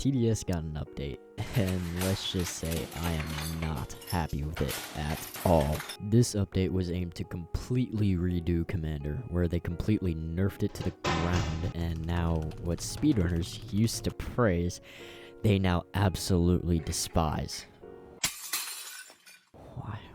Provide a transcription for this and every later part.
TDS got an update, and let's just say I am not happy with it at all. This update was aimed to completely redo Commander, where they completely nerfed it to the ground, and now what speedrunners used to praise, they now absolutely despise.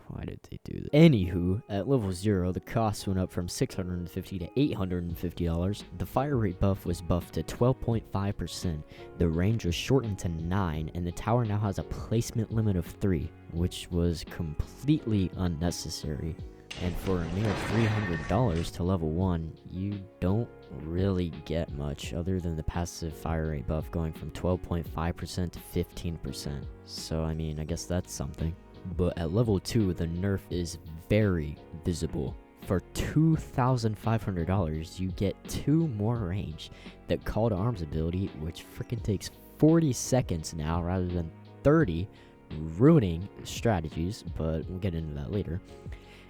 Why did they do this? Anywho, at level 0, the cost went up from $650 to $850. The fire rate buff was buffed to 12.5%. The range was shortened to 9, and the tower now has a placement limit of 3, which was completely unnecessary. And for a mere $300 to level 1, you don't really get much other than the passive fire rate buff going from 12.5% to 15%. So I mean, I guess that's something. But at level 2, the nerf is very visible. For $2,500, you get 2 more range. The Call to Arms ability, which freaking takes 40 seconds now rather than 30, ruining strategies, but we'll get into that later.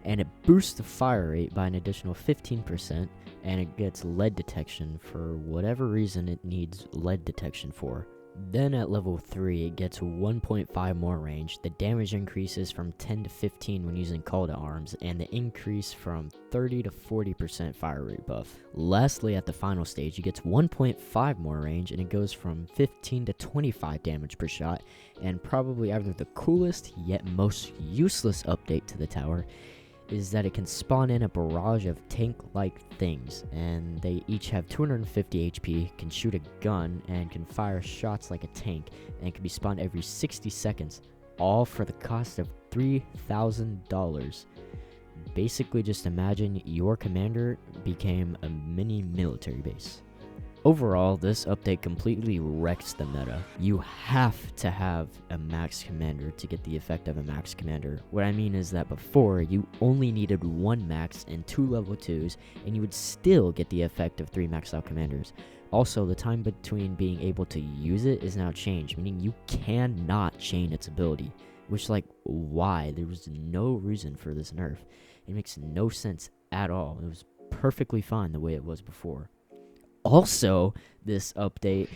And it boosts the fire rate by an additional 15%, and it gets lead detection for whatever reason it needs lead detection for. Then at level 3, it gets 1.5 more range, the damage increases from 10 to 15 when using Call to Arms, and the increase from 30 to 40% fire rate buff. Lastly, at the final stage, it gets 1.5 more range, and it goes from 15 to 25 damage per shot, and probably either the coolest yet most useless update to the tower is that it can spawn in a barrage of tank-like things, and they each have 250 HP, can shoot a gun, and can fire shots like a tank, and can be spawned every 60 seconds, all for the cost of $3,000. Basically, just imagine your commander became a mini military base. Overall, this update completely wrecks the meta. You have to have a max commander to get the effect of a max commander. What I mean is that before, you only needed 1 max and 2 level 2s, and you would still get the effect of 3 maxed out commanders. Also, the time between being able to use it is now changed, meaning you cannot chain its ability. Which, like, why? There was no reason for this nerf. It makes no sense at all. It was perfectly fine the way it was before. Also, this update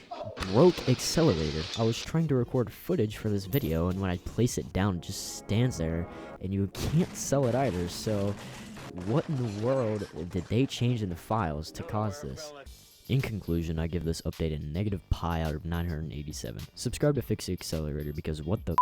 broke Accelerator. I was trying to record footage for this video, and when I place it down, it just stands there, and you can't sell it either. So, what in the world did they change in the files to cause this? In conclusion, I give this update a -pi out of 987. Subscribe to fix the Accelerator, because what the